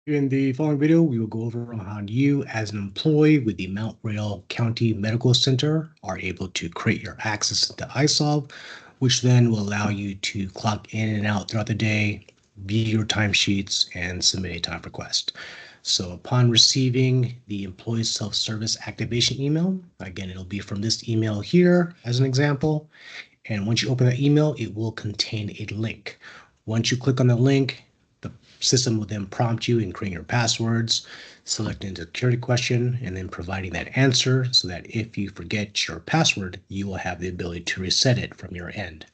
In the following video, we will go over on how you, as an employee with the Mountrail County Medical Center, are able to create your access to iSolve, which then will allow you to clock in and out throughout the day, view your timesheets, and submit a time request. So upon receiving the employee self-service activation email, again, it'll be from this email here as an example. And once you open that email, it will contain a link. Once you click on the link, the system will then prompt you in creating your passwords, selecting the security question, and then providing that answer so that if you forget your password, you will have the ability to reset it from your end.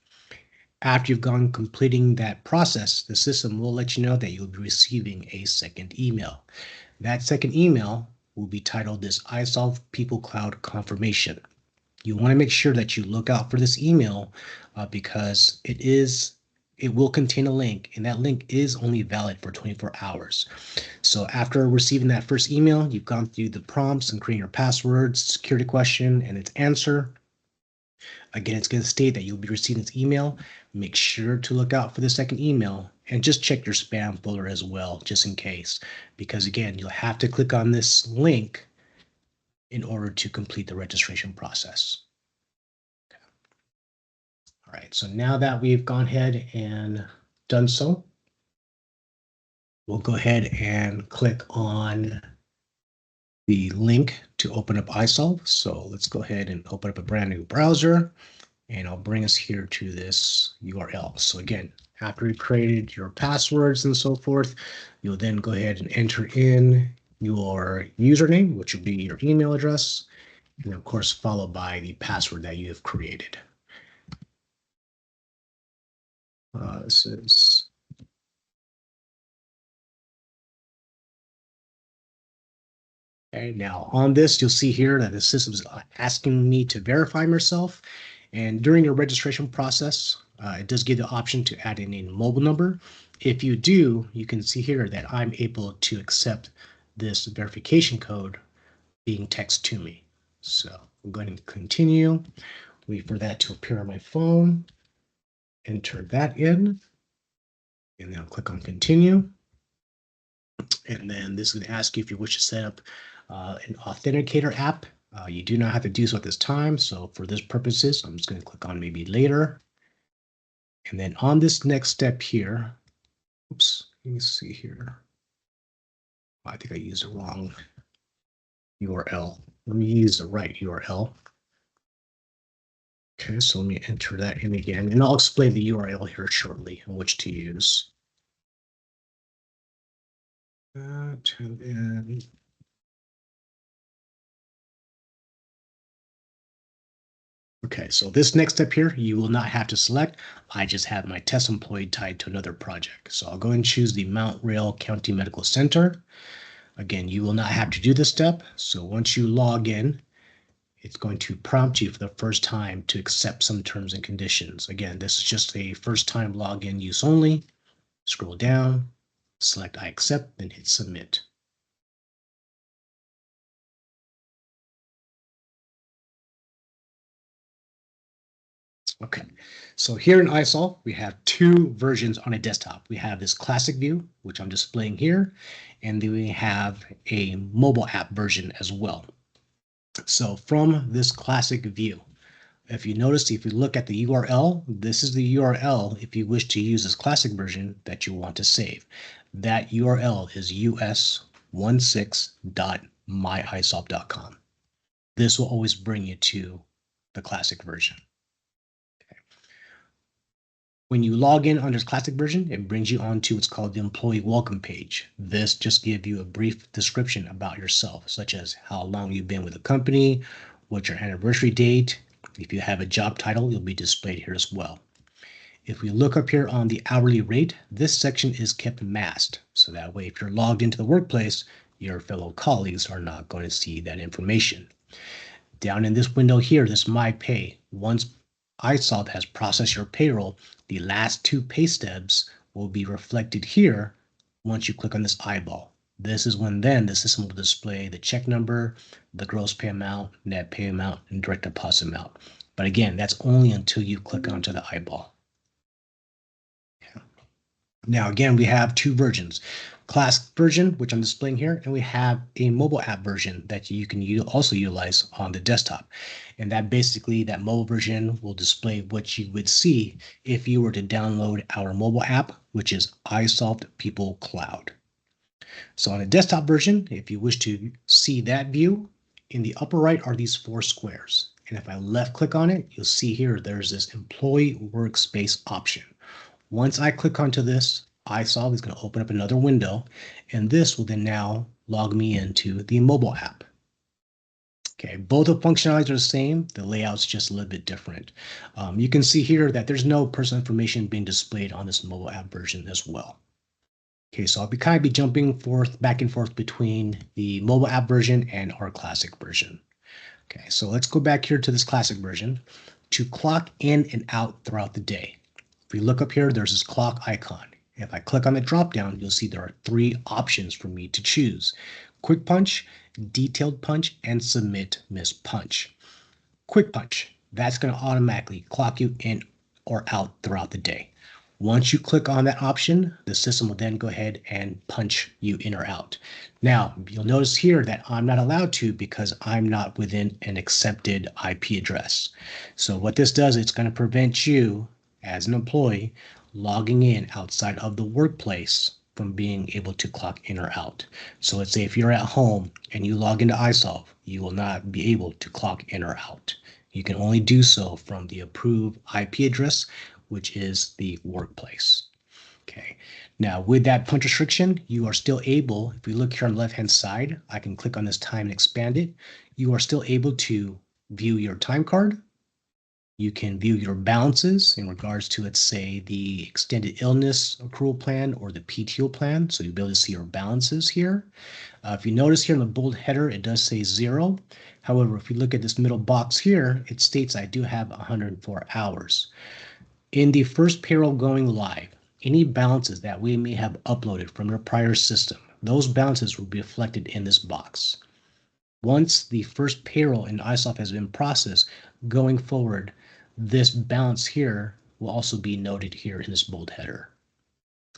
After you've gone completing that process, the system will let you know that you'll be receiving a second email. That second email will be titled this iSolve People Cloud Confirmation. You want to make sure that you look out for this email because it will contain a link, and that link is only valid for 24 hours. So after receiving that first email, you've gone through the prompts and creating your passwords, security question, and its answer. Again, it's going to state that you'll be receiving this email. Make sure to look out for the second email and just check your spam folder as well, just in case. Because again, you'll have to click on this link in order to complete the registration process. All right, so now that we've gone ahead and done so, we'll go ahead and click on the link to open up iSolve. So let's go ahead and open up a brand new browser, and I'll bring us here to this URL. So again, after you created your passwords and so forth, you'll then go ahead and enter in your username, which will be your email address, and of course, followed by the password that you have created. This is okay. Now on this, you'll see here that the system is asking me to verify myself. And during your registration process, it does give the option to add in a mobile number. If you do, you can see here that I'm able to accept this verification code being texted to me. So I'm going to continue, wait for that to appear on my phone, enter that in, and then I'll click on continue. And then this is going to ask you if you wish to set up an authenticator app. You do not have to do so at this time. So for this purposes, I'm just going to click on maybe later. And then on this next step here, oops, let me see here. I think I used the wrong URL. Let me use the right URL. Okay, so let me enter that in again, and I'll explain the URL here shortly and which to use. And then okay, so this next step here, you will not have to select. I just have my test employee tied to another project. So I'll go and choose the Mountrail County Medical Center. Again, you will not have to do this step. So once you log in, it's going to prompt you for the first time to accept some terms and conditions. Again, this is just a first time login use only. Scroll down, select I accept, then hit submit. Okay, so here in iSolve, we have two versions on a desktop. We have this classic view, which I'm displaying here, and then we have a mobile app version as well. So from this classic view, if you notice, if you look at the URL, this is the URL if you wish to use this classic version that you want to save. That URL is us16.myisolve.com. This will always bring you to the classic version. When you log in under classic version, it brings you onto what's called the employee welcome page. This just gives you a brief description about yourself, such as how long you've been with the company, what's your anniversary date. If you have a job title, you'll be displayed here as well. If we look up here on the hourly rate, this section is kept masked. So that way, if you're logged into the workplace, your fellow colleagues are not going to see that information. Down in this window here, this My Pay, once iSolve has processed your payroll, the last two pay stubs will be reflected here once you click on this eyeball. This is when then the system will display the check number, the gross pay amount, net pay amount, and direct deposit amount. But again, that's only until you click onto the eyeball. Now, again, we have two versions. classic version, which I'm displaying here, and we have a mobile app version that you can also utilize on the desktop. And that mobile version will display what you would see if you were to download our mobile app, which is iSolved People Cloud. So on a desktop version, if you wish to see that view, in the upper right are these four squares. And if I left click on it, you'll see here there's this employee workspace option. Once I click onto this, iSolve is going to open up another window, and this will then now log me into the mobile app. Okay, both the functionalities are the same. The layout's just a little bit different. You can see here that there's no personal information being displayed on this mobile app version as well. Okay, so I'll kind of be jumping back and forth between the mobile app version and our classic version. Okay, so let's go back here to this classic version to clock in and out throughout the day. If we look up here, there's this clock icon. If I click on the drop down, you'll see there are three options for me to choose: quick punch, detailed punch, and submit missed punch. Quick punch, that's going to automatically clock you in or out throughout the day. Once you click on that option, the system will then go ahead and punch you in or out. Now, you'll notice here that I'm not allowed to because I'm not within an accepted IP address. So what this does, it's going to prevent you as an employee logging in outside of the workplace from being able to clock in or out. So let's say if you're at home and you log into iSolve, you will not be able to clock in or out. You can only do so from the approved IP address, which is the workplace. Okay. Now with that punch restriction, you are still able, if we look here on the left-hand side, I can click on this time and expand it. You are still able to view your time card. You can view your balances in regards to, let's say, the extended illness accrual plan or the PTO plan. So you'll be able to see your balances here. If you notice here in the bold header, it does say 0. However, if you look at this middle box here, it states I do have 104 hours. In the first payroll going live, any balances that we may have uploaded from your prior system, those balances will be reflected in this box. Once the first payroll in iSolve has been processed, going forward, this balance here will also be noted here in this bold header.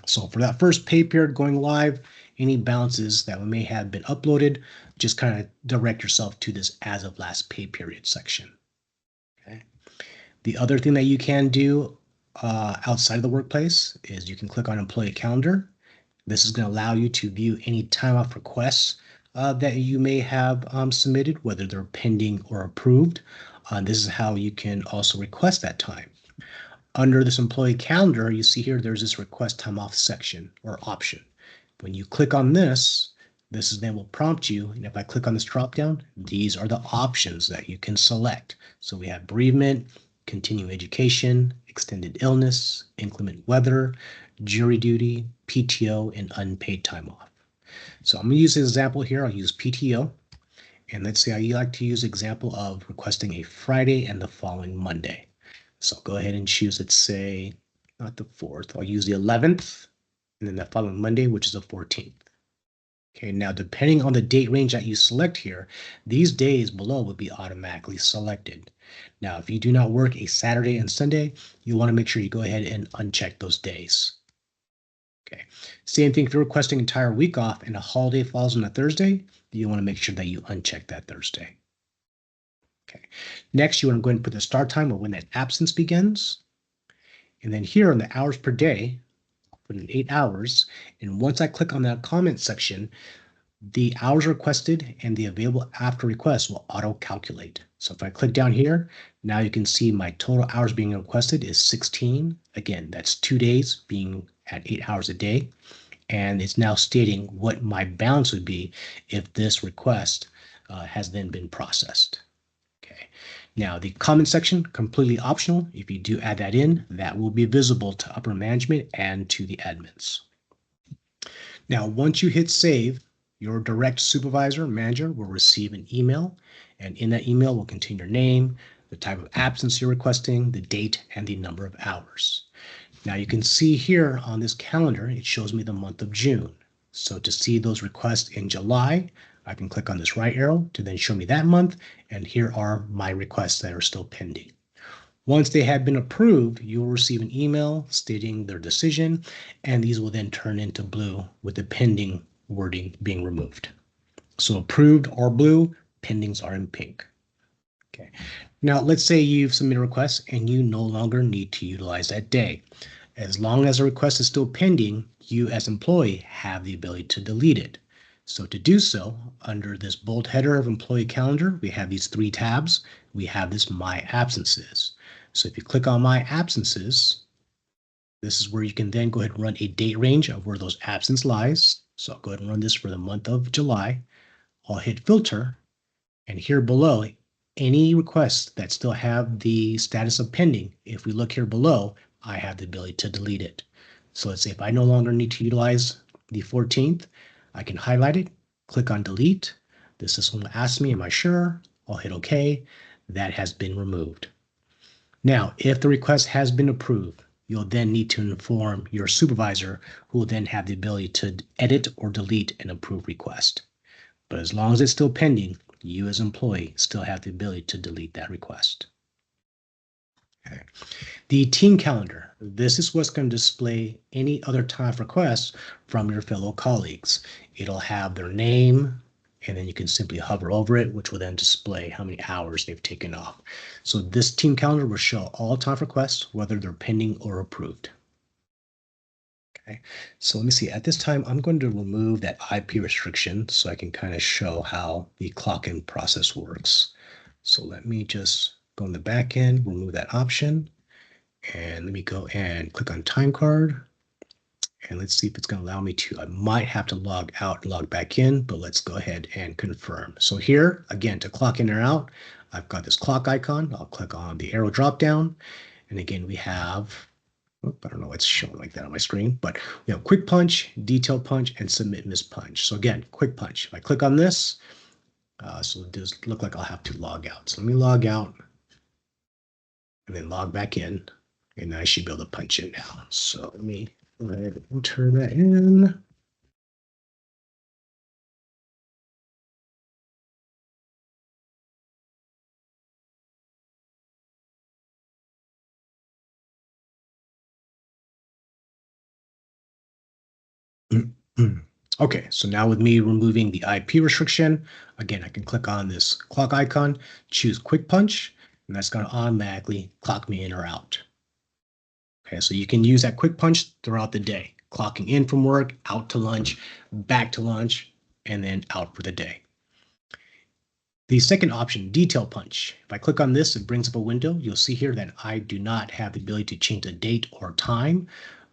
So for that first pay period going live, any balances that may have been uploaded, just kind of direct yourself to this as of last pay period section. Okay. The other thing that you can do outside of the workplace is you can click on employee calendar. This is going to allow you to view any time off requests that you may have submitted, whether they're pending or approved. This is how you can also request that time. Under this employee calendar, you see here there's this request time off section or option. When you click on this, this is then will prompt you, and if I click on this drop down, these are the options that you can select. So we have bereavement, continuing education, extended illness, inclement weather, jury duty, PTO, and unpaid time off. So I'm going to use an example here. I'll use PTO. And let's say I like to use example of requesting a Friday and the following Monday. So I'll go ahead and choose, let's say, not the 4th. I'll use the 11th and then the following Monday, which is the 14th. Okay, now depending on the date range that you select here, these days below would be automatically selected. Now, if you do not work a Saturday and Sunday, you want to make sure you go ahead and uncheck those days. Okay, same thing if you're requesting an entire week off and a holiday falls on a Thursday, you want to make sure that you uncheck that Thursday. Okay, next you want to go ahead and put the start time of when that absence begins. And then here on the hours per day, put in 8 hours. And once I click on that comment section, the hours requested and the available after request will auto calculate. So if I click down here, now you can see my total hours being requested is 16. Again, that's 2 days being at 8 hours a day. And it's now stating what my balance would be if this request has then been processed. Okay. Now the comment section, completely optional. If you do add that in, that will be visible to upper management and to the admins. Now, once you hit save, your direct supervisor manager will receive an email, and in that email will contain your name, the type of absence you're requesting, the date, and the number of hours. Now you can see here on this calendar, it shows me the month of June. So to see those requests in July, I can click on this right arrow to then show me that month, and here are my requests that are still pending. Once they have been approved, you will receive an email stating their decision, and these will then turn into blue with the pending wording being removed. So approved are blue, pendings are in pink. Okay. Now, let's say you've submitted a request and you no longer need to utilize that day. As long as the request is still pending, you as employee have the ability to delete it. So to do so, under this bold header of employee calendar, we have these three tabs. We have this My Absences. So if you click on My Absences, this is where you can then go ahead and run a date range of where those absence lies. So I'll go ahead and run this for the month of July. I'll hit Filter, and here below, any requests that still have the status of pending, if we look here below, I have the ability to delete it. So let's say if I no longer need to utilize the 14th, I can highlight it, click on delete. The system will ask me, am I sure? I'll hit OK. That has been removed. Now, if the request has been approved, you'll then need to inform your supervisor, who will then have the ability to edit or delete an approved request. But as long as it's still pending, you as an employee still have the ability to delete that request. Okay. The team calendar. This is what's going to display any other time requests from your fellow colleagues. It'll have their name, and then you can simply hover over it, which will then display how many hours they've taken off. So this team calendar will show all time requests, whether they're pending or approved. Okay, so let me see. At this time, I'm going to remove that IP restriction so I can kind of show how the clock-in process works. So let me just go in the back end, remove that option, and let me go and click on time card. And let's see if it's going to allow me to. I might have to log out and log back in, but let's go ahead and confirm. So here, again, to clock in or out, I've got this clock icon. I'll click on the arrow drop down. And again, we have, I don't know what's showing like that on my screen, but we have quick punch, detail punch, and submit miss punch. So again, quick punch. If I click on this, so it does look like I'll have to log out. So let me log out and then log back in, and I should be able to punch in now. So let me go ahead and enter that in. Okay, so now with me removing the IP restriction, again, I can click on this clock icon, choose quick punch, and that's going to automatically clock me in or out. Okay, so you can use that quick punch throughout the day, clocking in from work, out to lunch, back to lunch, and then out for the day. The second option, detail punch. If I click on this, it brings up a window. You'll see here that I do not have the ability to change the date or time,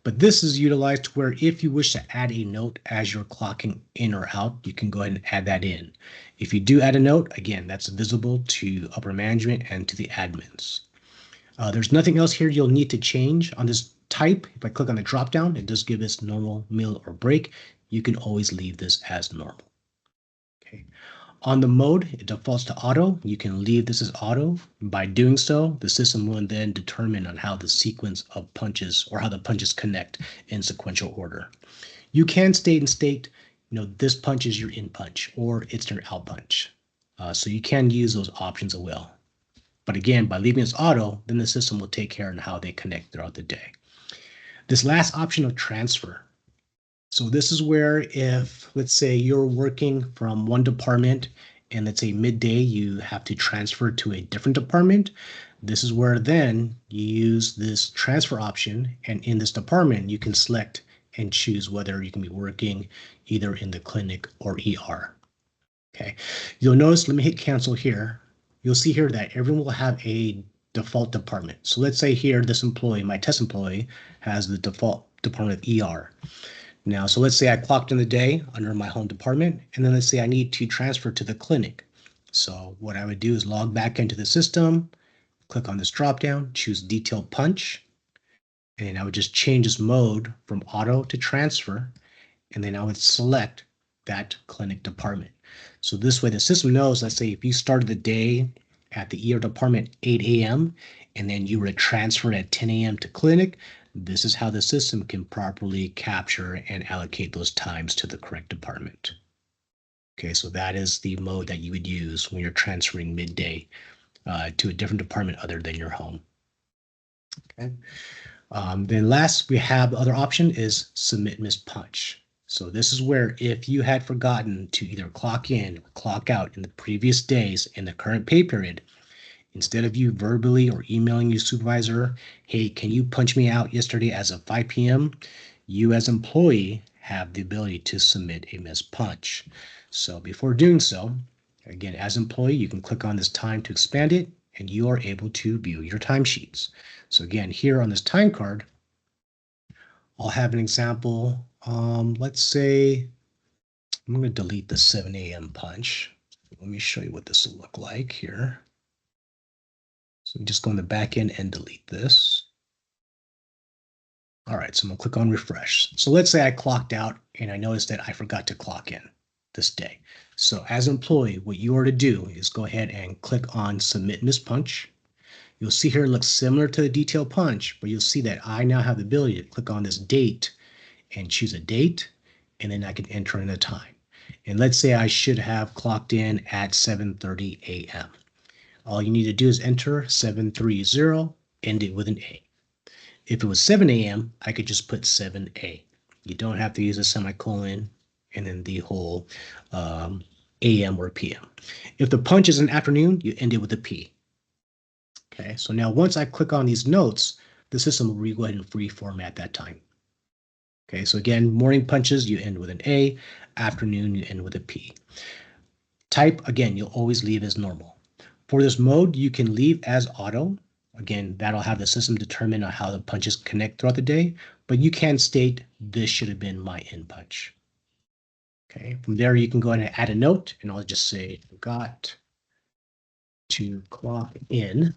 but this is utilized where if you wish to add a note as you're clocking in or out, you can go ahead and add that in. If you do add a note, again, that's visible to upper management and to the admins. There's nothing else here you'll need to change on this type. If I click on the drop down, it does give us normal, meal, or break. You can always leave this as normal. Okay. On the mode, it defaults to auto. You can leave this as auto. By doing so, the system will then determine on how the sequence of punches or how the punches connect in sequential order. You can state, this punch is your in punch or it's your out punch. So you can use those options as well. But again, by leaving this auto, then the system will take care of how they connect throughout the day. This last option of transfer. So this is where if, let's say you're working from one department and let's say midday, you have to transfer to a different department. This is where then you use this transfer option, and in this department, you can select and choose whether you can be working either in the clinic or ER. Okay, you'll notice, let me hit cancel here. You'll see here that everyone will have a default department. So let's say here, this employee, my test employee, has the default department of ER. Now, so let's say I clocked in the day under my home department, and then let's say I need to transfer to the clinic. So what I would do is log back into the system, click on this drop down, choose detail punch, and I would just change this mode from auto to transfer, and then I would select that clinic department. So this way the system knows, let's say if you started the day at the ER department 8 a.m. and then you were transferred at 10 a.m. to clinic, this is how the system can properly capture and allocate those times to the correct department. Okay, so that is the mode that you would use when you're transferring midday to a different department other than your home. Okay. Then last, we have the other option is submit missed punch. So this is where if you had forgotten to either clock in or clock out in the previous days in the current pay period, instead of you verbally or emailing your supervisor, hey, can you punch me out yesterday as of 5 p.m.? You as employee have the ability to submit a missed punch. So before doing so, again, as employee, you can click on this time to expand it and you are able to view your timesheets. So again, here on this time card, I'll have an example. Let's say I'm going to delete the 7 a.m. punch. Let me show you what this will look like here. So I'm just going to the back end and delete this. All right, so I'm gonna click on refresh. So let's say I clocked out and I noticed that I forgot to clock in this day. So as an employee, what you are to do is go ahead and click on submit missed punch. You'll see here it looks similar to the detail punch, but you'll see that I now have the ability to click on this date and choose a date, and then I can enter in a time. And let's say I should have clocked in at 7:30 a.m. All you need to do is enter 730, end it with an A. If it was 7 a.m., I could just put 7A. You don't have to use a semicolon and then the whole AM or PM. If the punch is an afternoon, you end it with a P. Okay, so now once I click on these notes, the system will go ahead and reformat that time. Okay, so again, morning punches, you end with an A. Afternoon, you end with a P. Type, again, you'll always leave as normal. For this mode, you can leave as auto. Again, that'll have the system determine how the punches connect throughout the day, but you can state this should have been my in punch. Okay, from there, you can go ahead and add a note, and I'll just say, forgot to clock in,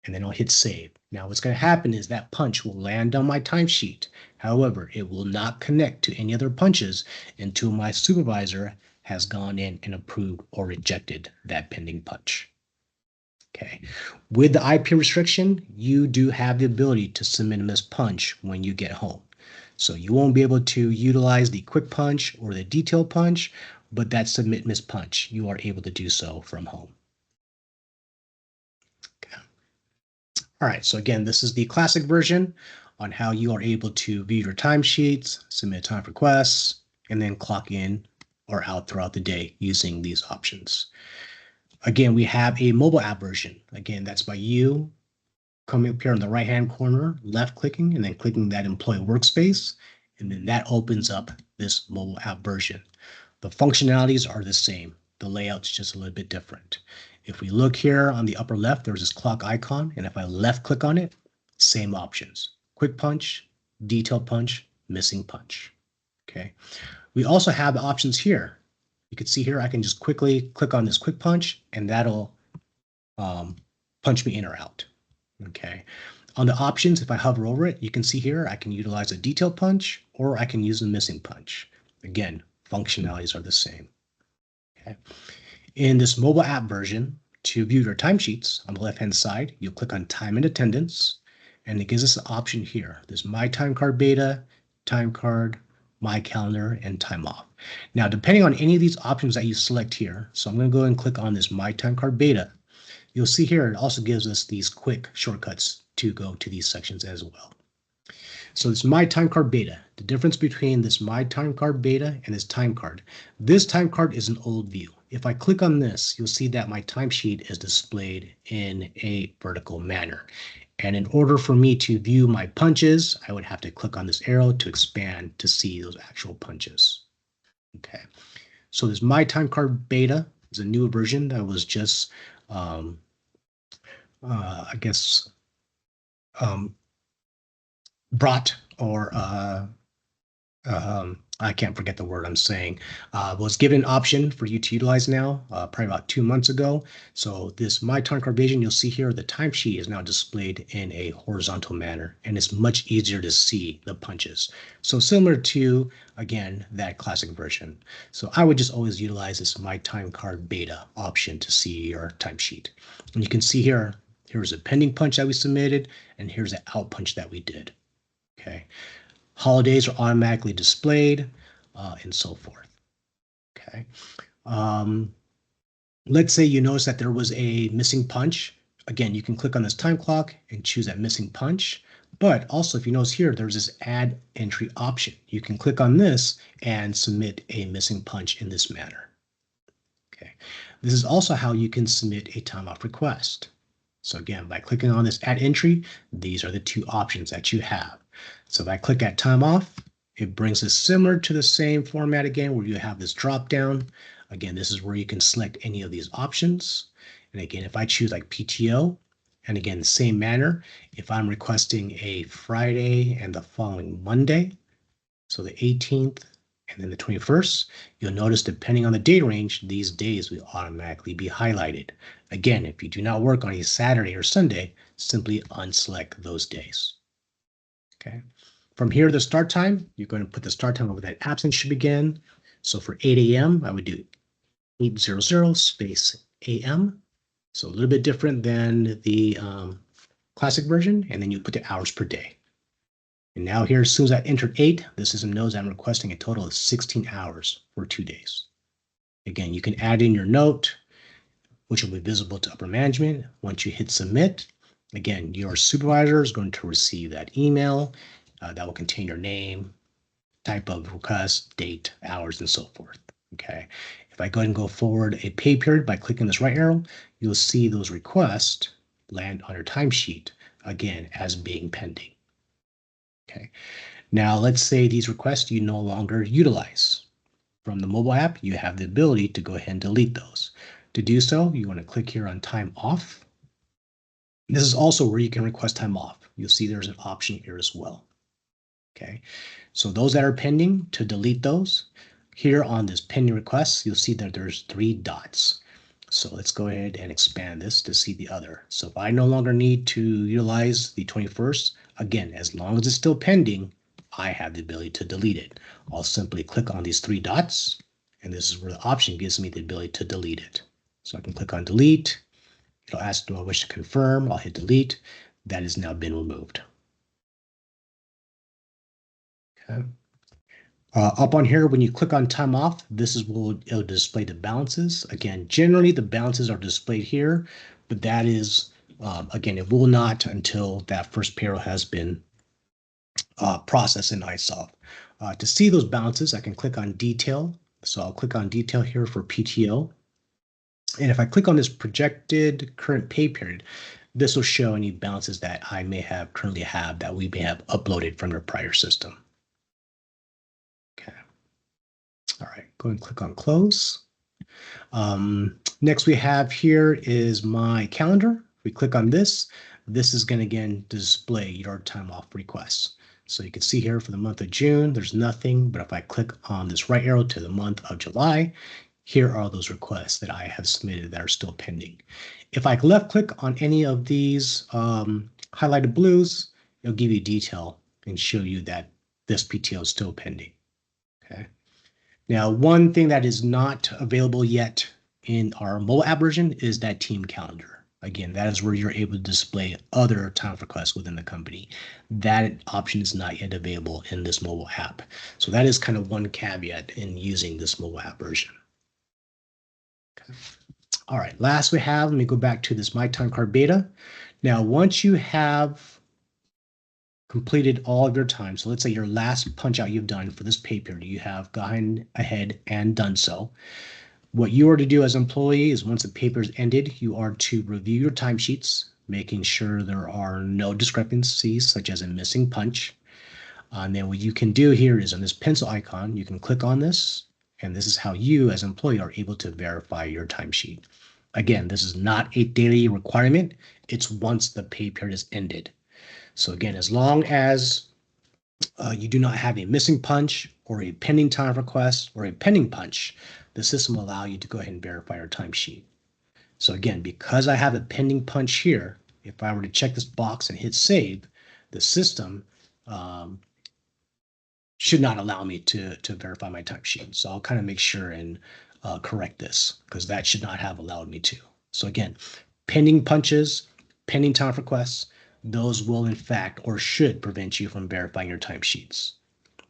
and then I'll hit save. Now, what's going to happen is that punch will land on my timesheet. However, it will not connect to any other punches until my supervisor has gone in and approved or rejected that pending punch. Okay. With the IP restriction, you do have the ability to submit a missed punch when you get home. So you won't be able to utilize the quick punch or the detail punch, but that submit missed punch, you are able to do so from home. Okay. All right, so again, this is the classic version on how you are able to view your timesheets, submit time requests, and then clock in or out throughout the day using these options. Again, we have a mobile app version. Again, that's by you coming up here in the right-hand corner, left clicking, and then clicking that employee workspace, and then that opens up this mobile app version. The functionalities are the same. The layout's just a little bit different. If we look here on the upper left, there's this clock icon, and if I left click on it, same options. Quick punch, detail punch, missing punch. Okay. We also have the options here. You can see here, I can just quickly click on this quick punch, and that'll punch me in or out. Okay. On the options, if I hover over it, you can see here, I can utilize a detail punch or I can use a missing punch. Again, functionalities are the same. Okay. In this mobile app version, to view your timesheets on the left-hand side, you'll click on time and attendance, and it gives us the option here. There's my time card beta, time card, my calendar, and time off. Now, depending on any of these options that you select here, so I'm going to go and click on this my time card beta. You'll see here it also gives us these quick shortcuts to go to these sections as well. So it's my time card beta. The difference between this my time card beta and this time card. This time card is an old view. If I click on this, you'll see that my timesheet is displayed in a vertical manner. And in order for me to view my punches, I would have to click on this arrow to expand to see those actual punches. Okay. So this my time card beta is a newer version that was just I guess, brought or I can't forget the word I'm saying, was given an option for you to utilize now, probably about 2 months ago. So this My Time Card Vision, you'll see here, the timesheet is now displayed in a horizontal manner, and it's much easier to see the punches. So similar to, again, that classic version. So I would just always utilize this My Time Card Beta option to see your timesheet. And you can see here, here's a pending punch that we submitted, and here's an out punch that we did. Okay. Holidays are automatically displayed, and so forth. Okay. Let's say you notice that there was a missing punch Again, you can click on this time clock and choose that missing punch. But also, if you notice here, there's this add entry option. You can click on this and submit a missing punch in this manner. Okay. This is also how you can submit a time off request. So again, by clicking on this add entry, these are the two options that you have. So if I click at time off, it brings us similar to the same format again, where you have this drop down. Again, this is where you can select any of these options. And again, if I choose like PTO, and again, the same manner, if I'm requesting a Friday and the following Monday, so the 18th and then the 21st, you'll notice depending on the date range, these days will automatically be highlighted. Again, if you do not work on a Saturday or Sunday, simply unselect those days. Okay. From here, the start time, you're going to put the start time over that absence should begin. So for 8 a.m., I would do 800 space AM. So a little bit different than the classic version. And then you put the hours per day. And now here, as soon as I entered 8, the system knows I'm requesting a total of 16 hours for 2 days. Again, you can add in your note, which will be visible to upper management. Once you hit submit, again, your supervisor is going to receive that email that will contain your name, type of request, date, hours, and so forth. Okay. If I go ahead and go forward a pay period by clicking this right arrow, you'll see those requests land on your timesheet, again, as being pending. Okay. Now, let's say these requests you no longer utilize. From the mobile app, you have the ability to go ahead and delete those. To do so, you want to click here on time off. This is also where you can request time off. You'll see there's an option here as well. Okay, so those that are pending, to delete those, here on this pending requests, you'll see that there's 3 dots. So let's go ahead and expand this to see the other. So if I no longer need to utilize the 21st, again, as long as it's still pending, I have the ability to delete it. I'll simply click on these 3 dots, and this is where the option gives me the ability to delete it. So I can click on delete. It'll ask, do I wish to confirm? I'll hit delete. That has now been removed. Okay. Up on here, when you click on time off, this is what it'll display the balances. Again, generally the balances are displayed here, but that is, again, it will not until that first payroll has been processed in iSolve. To see those balances, I can click on detail. So I'll click on detail here for PTO. And if I click on this projected current pay period, this will show any balances that I may have currently have that we may have uploaded from your prior system. Okay. All right, go and click on close. Next we have here is my calendar. If we click on this, this is going to again display your time off requests. So you can see here for the month of June, there's nothing, but if I click on this right arrow to the month of July, here are those requests that I have submitted that are still pending. If I left click on any of these highlighted blues, it'll give you detail and show you that this PTO is still pending. Okay. Now, one thing that is not available yet in our mobile app version is that team calendar. Again, that is where you're able to display other time requests within the company. That option is not yet available in this mobile app. So that is kind of one caveat in using this mobile app version. Okay. All right, last we have, let me go back to this My Time Card beta. Now, once you have completed all of your time, so let's say your last punch out you've done for this pay period, you have gone ahead and done so. What you are to do as an employee is once the paper is ended, you are to review your timesheets, making sure there are no discrepancies such as a missing punch. And then what you can do here is on this pencil icon, you can click on this, and this is how you as an employee are able to verify your timesheet. Again, this is not a daily requirement. It's once the pay period is ended. So again, as long as you do not have a missing punch or a pending time request or a pending punch, the system will allow you to go ahead and verify your timesheet. So again, because I have a pending punch here, if I were to check this box and hit save, the system should not allow me to verify my timesheet. So I'll kind of make sure and correct this because that should not have allowed me to. So again, pending punches, pending time requests, those will in fact or should prevent you from verifying your timesheets.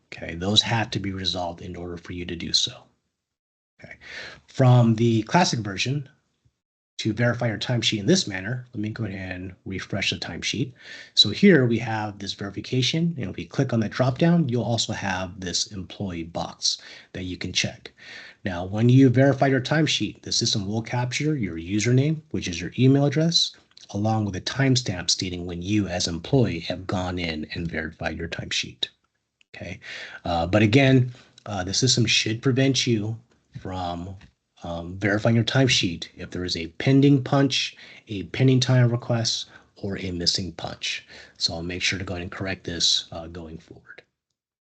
Okay, those have to be resolved in order for you to do so. Okay, from the classic version, To verify your timesheet in this manner, let me go ahead and refresh the timesheet. So here we have this verification, and if we click on the dropdown, you'll also have this employee box that you can check. Now, when you verify your timesheet, the system will capture your username, which is your email address, along with a timestamp stating when you as employee have gone in and verified your timesheet. Okay. But again, the system should prevent you from verifying your timesheet if there is a pending punch, a pending time request, or a missing punch. So I'll make sure to go ahead and correct this going forward.